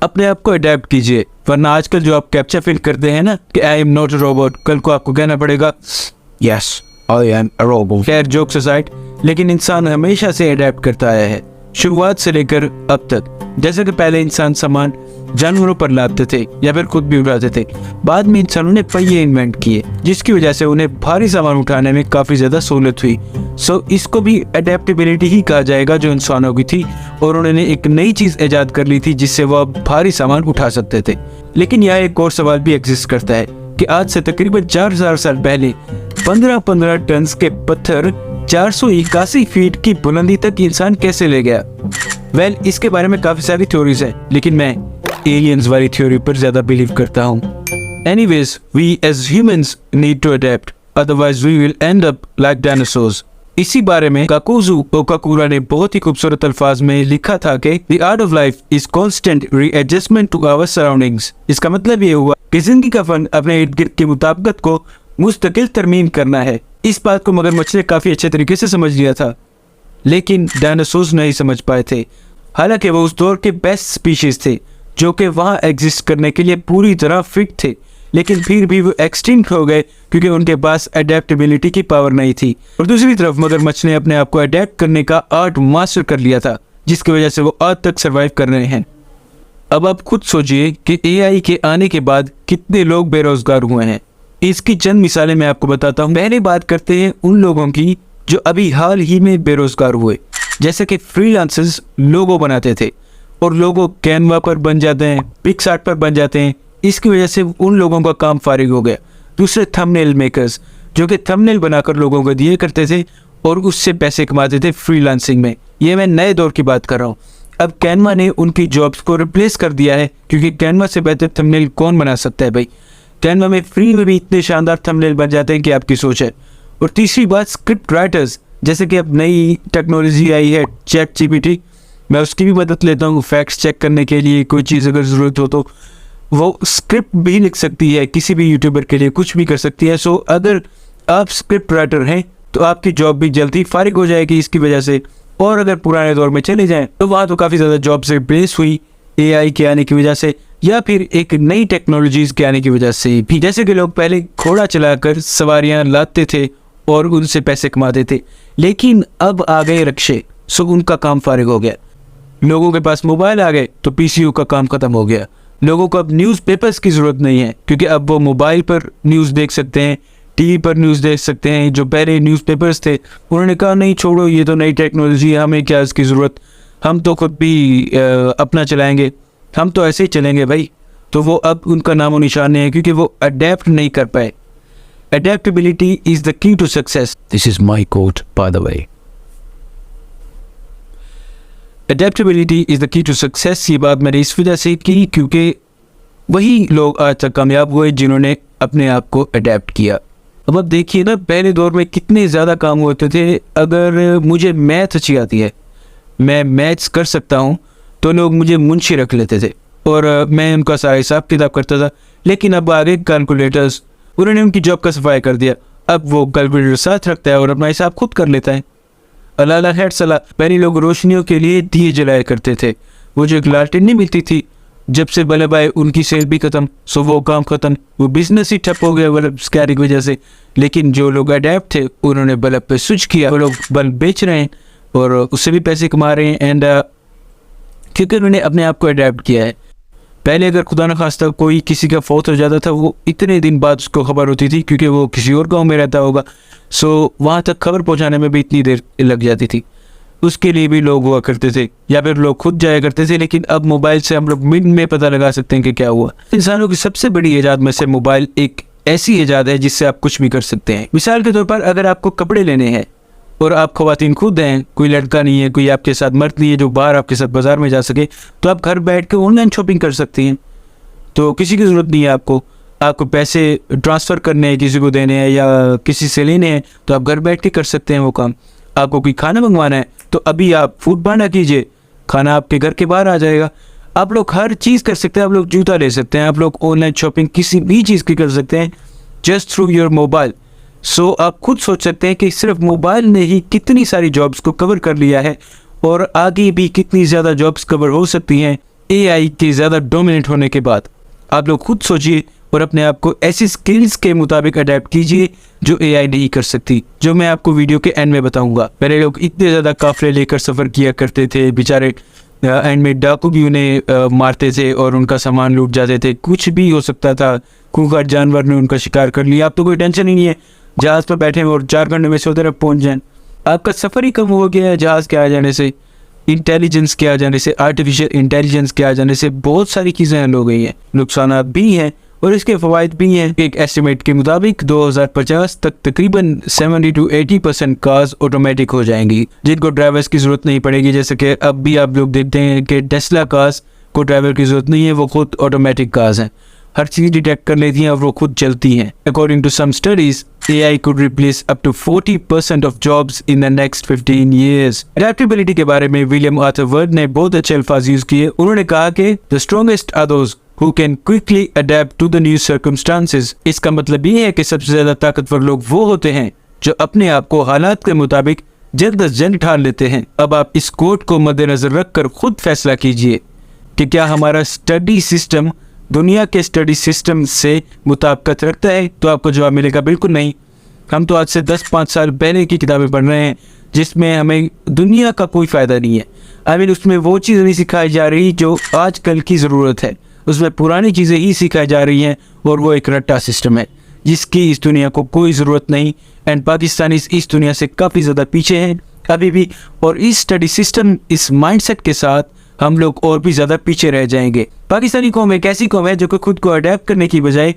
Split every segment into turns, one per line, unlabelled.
अपने आप को अडेप्ट कीजिए, वरना आजकल जो आप कैप्चा फिल करते हैं ना कि I am not a robot, कल को आपको कहना पड़ेगा yes I am a robot. खैर जोक्स असाइड, लेकिन इंसान हमेशा से अडेप्ट करता आया है, शुरुआत से लेकर अब तक। जैसे कि पहले इंसान सामान जानवरों पर लादते थे या फिर खुद भी उठाते थे, बाद में इंसानों ने पहिए इन्वेंट किए जिसकी वजह से उन्हें भारी सामान उठाने में काफ़ी ज़्यादा सहूलत हुई। सो इसको भी अडेप्टेबिलिटी ही कहा जाएगा जो इंसानों की थी, और उन्होंने एक नई चीज़ ईजाद कर ली थी जिससे वो अब भारी सामान उठा सकते थे। लेकिन यहाँ एक और सवाल भी एग्जिस्ट करता है कि आज से तकरीबन 4000 साल पहले 15-15 टन के पत्थर 481 फीट की बुलंदी तक इंसान कैसे ले गया? वेल, इसके बारे में काफ़ी सारी थ्योरीज हैं, लेकिन मैं एलियंस वाली थ्योरी पर ज़्यादा बिलीव करता हूँ। Anyways, we as humans need to adapt, otherwise we will end up like dinosaurs. इसी बारे में काकुजु ओकाकुरा ने बहुत ही खूबसूरत अल्फाज में लिखा था कि the art of life is constant readjustment to our surroundings. इसका मतलब ये हुआ कि जिंदगी का फन अपने इर्द गिर्द की मुताबिकत को मुस्तकिल तरमीम करना है। इस बात को मगरमच्छ ने काफ़ी अच्छे तरीके से समझ लिया था, लेकिन डायनासोर्स नहीं समझ पाए थे। हालांकि वो उस दौर के बेस्ट स्पीशीज थे जो कि वहाँ एग्जिस्ट करने के लिए पूरी तरह फिट थे, लेकिन फिर भी वो एक्सटिंक्ट हो गए क्योंकि उनके पास अडेप्टेबिलिटी की पावर नहीं थी। और दूसरी तरफ मगरमच्छ ने अपने आप को अडेप्ट करने का आर्ट मास्टर कर लिया था, जिसकी वजह से वो आज तक सर्वाइव कर रहे हैं। अब आप खुद सोचिए कि एआई के आने के बाद कितने लोग बेरोजगार हुए हैं। इसकी चंद मिसालें मैं आपको बताता हूँ। पहले बात करते हैं उन लोगों की जो अभी हाल ही में बेरोजगार हुए, जैसे कि फ्रीलांसर्स लोगो बनाते थे और लोगो कैनवा पर बन जाते हैं, पिक्सआर्ट पर बन जाते हैं। इसकी वजह से उन लोगों का काम फारिग हो गया। दूसरे थंबनेल मेकर्स जो कि थंबनेल बनाकर लोगों को दिए करते थे और उससे पैसे कमाते थे फ्रीलांसिंग में। ये मैं नए दौर की बात कर रहा हूँ। अब कैनवा ने उनकी जॉब्स को रिप्लेस कर दिया है, क्योंकि कैनवा से बेहतर थंबनेल कौन बना सकता है भाई। कैनवा में फ्री में भी इतने शानदार थंबनेल बन जाते हैं कि आपकी सोच है। और तीसरी बात, स्क्रिप्ट राइटर्स, जैसे कि अब नई टेक्नोलॉजी आई है चैट जीपीटी, मैं उसकी भी मदद लेता हूँ फैक्ट्स चेक करने के लिए। कोई चीज़ अगर ज़रूरत हो तो वो स्क्रिप्ट भी लिख सकती है, किसी भी यूट्यूबर के लिए कुछ भी कर सकती है। सो अगर आप स्क्रिप्ट राइटर हैं तो आपकी जॉब भी जल्दी फारिग हो जाएगी इसकी वजह से। और अगर पुराने दौर में चले जाएं तो वहाँ तो काफ़ी ज़्यादा जॉब से रिप्लेस हुई एआई के आने की वजह से, या फिर एक नई टेक्नोलॉजीज़ के आने की वजह से भी। जैसे कि लोग पहले घोड़ा चलाकर सवारियाँ लादते थे और उनसे पैसे कमाते थे, लेकिन अब आ गए रिक्शे, सो उनका काम फारिग हो गया। लोगों के पास मोबाइल आ गए तो पीसीयू का काम ख़त्म हो गया। लोगों को अब न्यूज़पेपर्स की ज़रूरत नहीं है, क्योंकि अब वो मोबाइल पर न्यूज़ देख सकते हैं, टीवी पर न्यूज़ देख सकते हैं। जो पहले न्यूज़पेपर्स थे उन्होंने कहा नहीं छोड़ो, ये तो नई टेक्नोलॉजी है, हमें क्या इसकी ज़रूरत, हम तो खुद भी अपना चलाएंगे, हम तो ऐसे ही चलेंगे भाई। तो वो अब उनका नामो निशान नहीं है, क्योंकि वो अडेप्ट नहीं कर पाए। Adaptability is the key to success. This is my quote, by the way. Adaptability is the key to success. ये बात मैंने इस वजह से की क्योंकि वही लोग आज तक कामयाब हुए जिन्होंने अपने आप को अडेप्ट किया। अब देखिए ना, पहले दौर में कितने ज़्यादा काम होते थे। अगर मुझे मैथ अच्छी आती है, मैं मैथ्स कर सकता हूँ, तो लोग मुझे मुंशी रख लेते थे और मैं उनका सारा हिसाब किताब करता था। लेकिन अब आ गए कैलकुलेटर्स, उन्होंने उनकी जॉब का सफाई कर दिया। अब वो कैलकुलेटर साथ रखता है और अपना हिसाब खुद कर लेता है। अल्लाह खैर सलाह। पहले लोग रोशनियों के लिए दिए जलाया करते थे, वो जो एक लालटेन नहीं मिलती थी, जब से बल्ब आए उनकी सेल भी ख़त्म, सो वो काम ख़त्म, वो बिजनेस ही ठप हो गया बल्ब स्कैरी की वजह से। लेकिन जो लोग अडेप्ट थे उन्होंने बल्ब पे स्विच किया, वो लोग बल्ब बेच रहे हैं और उससे भी पैसे कमा रहे हैं। एंड क्योंकि उन्होंने अपने आप को अडेप्ट किया है। पहले अगर खुदा न खास्ता कोई किसी का फौत हो जाता था, वो इतने दिन बाद उसको खबर होती थी, क्योंकि वो किसी और गांव में रहता होगा। सो वहाँ तक खबर पहुँचाने में भी इतनी देर लग जाती थी। उसके लिए भी लोग हुआ करते थे, या फिर लोग खुद जाया करते थे। लेकिन अब मोबाइल से हम लोग मिनट में पता लगा सकते हैं कि क्या हुआ। इंसानों की सबसे बड़ी ईजाद में से मोबाइल एक ऐसी ईजाद है जिससे आप कुछ भी कर सकते हैं। मिसाल के तौर पर अगर आपको कपड़े लेने हैं और आप ख़वातीन खुद हैं, कोई लड़का नहीं है, कोई आपके साथ मर्द नहीं है जो बाहर आपके साथ बाज़ार में जा सके, तो आप घर बैठ के ऑनलाइन शॉपिंग कर सकती हैं। तो किसी की ज़रूरत नहीं है आपको पैसे ट्रांसफ़र करने हैं, किसी को देने हैं या किसी से लेने हैं, तो आप घर बैठ के कर सकते हैं वो काम। आपको कोई खाना मंगवाना है तो अभी आप फूड पांडा कीजिए, खाना आपके घर के बाहर आ जाएगा। आप लोग हर चीज़ कर सकते हैं। आप लोग जूता ले सकते हैं, आप लोग ऑनलाइन शॉपिंग किसी भी चीज़ की कर सकते हैं जस्ट थ्रू योर मोबाइल। सो आप खुद सोच सकते हैं कि सिर्फ मोबाइल ने ही कितनी सारी जॉब्स को कवर कर लिया है और आगे भी कितनी ज़्यादा जॉब्स कवर हो सकती हैं एआई के ज़्यादा डोमिनेट होने के बाद आप लोग खुद सोचिए और अपने आप को ऐसी स्किल्स के मुताबिक अडेप्ट कीजिए जो एआई नहीं कर सकती, जो मैं आपको वीडियो के एंड में बताऊंगा। पहले लोग इतने ज़्यादा काफले लेकर सफ़र किया करते थे, बेचारे एंड में डाकू भी उन्हें मारते थे और उनका सामान लूट जाते थे। कुछ भी हो सकता था, खूंखार जानवर ने उनका शिकार कर लिया। अब तो कोई टेंशन ही नहीं है, जहाज़ पर बैठे और 4 घंटे में सऊदी अरब पहुँच जाएं। आपका सफ़र ही कम हो गया है जहाज़ के आ जाने से, इंटेलिजेंस के आ जाने से, आर्टिफिशियल इंटेलिजेंस के आ जाने से बहुत सारी चीज़ें हल हो गई हैं। नुकसान भी हैं और इसके फ़वाइद भी हैं। एक एस्टिमेट के मुताबिक 2050 तक तकरीबन 70 to 80% कार्स ऑटोमेटिक हो जाएंगी, जिनको ड्राइवर्स की ज़रूरत नहीं पड़ेगी। जैसे कि अब भी आप लोग देखते हैं कि टेस्ला कार्स को ड्राइवर की ज़रूरत नहीं है, वो खुद ऑटोमेटिक कार्स हैं, हर चीज़ डिटेक्ट कर लेती हैं और वो खुद चलती हैं। According to some studies, AI could replace up to 40% of jobs in the next 15 years. Adaptability के बारे में विलियम आर्थर वर्ड ने बहुत अच्छे अल्फाज यूज किए। उन्होंने कहा कि the strongest are those who can quickly adapt to the new circumstances. इसका मतलब ये है कि सबसे ज्यादा ताकतवर लोग वो होते हैं जो अपने आप को हालात के मुताबिक जल्द अज जल्द ठान लेते हैं। अब आप इस कोट को मद्देनजर रखकर खुद फैसला कीजिए कि क्या हमारा स्टडी सिस्टम दुनिया के स्टडी सिस्टम से मुताबिकत रखता है। तो आपको जवाब मिलेगा बिल्कुल नहीं। हम तो आज से 10-5 साल पहले की किताबें पढ़ रहे हैं जिसमें हमें दुनिया का कोई फ़ायदा नहीं है। उसमें वो चीज़ नहीं सिखाई जा रही जो आजकल की ज़रूरत है, उसमें पुरानी चीज़ें ही सिखाई जा रही हैं और वो एक रट्टा सिस्टम है जिसकी इस दुनिया को कोई ज़रूरत नहीं। एंड पाकिस्तानी इस दुनिया से काफ़ी ज़्यादा पीछे हैं अभी भी, और इस स्टडी सिस्टम, इस माइंडसेट के साथ हम लोग और भी ज़्यादा पीछे रह जाएंगे। पाकिस्तानी कौम एक ऐसी कौम है जो कि खुद को अडेप्ट करने की बजाय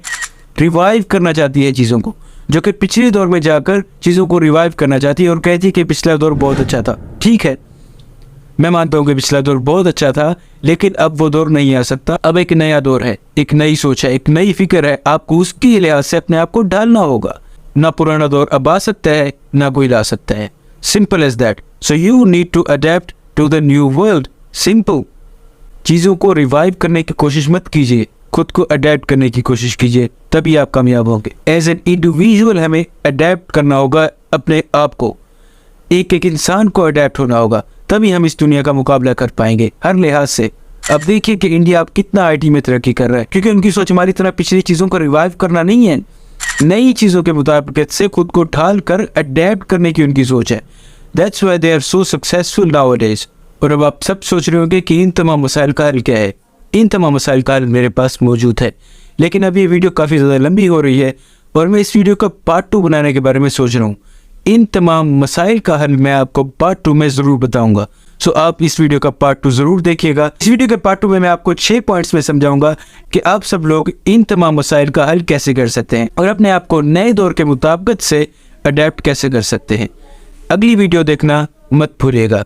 रिवाइव करना चाहती है चीज़ों को, जो कि पिछले दौर में जाकर चीज़ों को रिवाइव करना चाहती है और कहती है कि पिछला दौर बहुत अच्छा था। ठीक है, मैं मानता हूँ कि पिछला दौर बहुत अच्छा था, लेकिन अब वो दौर नहीं आ सकता। अब एक नया दौर है, एक नई सोच है, एक नई फिक्र है। आपको उसके लिहाज से अपने आप को ढालना होगा। ना पुराना दौर अब आ सकता है, ना कोई ला सकता है। Simple as that. So you need to adapt to the new world. Simple. चीज़ों को रिवाइव करने की कोशिश मत कीजिए, खुद को अडेप्ट करने की कोशिश कीजिए, तभी आप कामयाब होंगे। एज एन इंडिविजुअल हमें अडेप्ट करना होगा अपने आप को, एक एक इंसान को अडेप्ट होना होगा, तभी हम इस दुनिया का मुकाबला कर पाएंगे हर लिहाज से। अब देखिए कि इंडिया अब कितना IT में तरक्की कर रहा है, क्योंकि उनकी सोच हमारी तरह पिछली चीज़ों को रिवाइव करना नहीं है, नई चीज़ों के मुताबिक से खुद को ढाल कर अडेप्ट करने की उनकी सोच है। That's why they are so successful nowadays. और अब आप सब सोच रहे होंगे कि इन तमाम मसाइल का हल क्या है। इन तमाम मसाइल का हल मेरे पास मौजूद है, लेकिन अब ये वीडियो काफ़ी ज़्यादा लंबी हो रही है और मैं इस वीडियो का पार्ट 2 बनाने के बारे में सोच रहा हूँ। इन तमाम मसाइल का हल मैं आपको पार्ट 2 में ज़रूर बताऊंगा। सो आप इस वीडियो का पार्ट 2 ज़रूर देखिएगा। इस वीडियो के पार्ट 2 में मैं आपको 6 पॉइंट्स में समझाऊंगा कि आप सब लोग इन तमाम मसाइल का हल कैसे कर सकते हैं और अपने आप को नए दौर के मुताबिक से अडेप्ट कैसे कर सकते हैं। अगली वीडियो देखना मत भूलिएगा।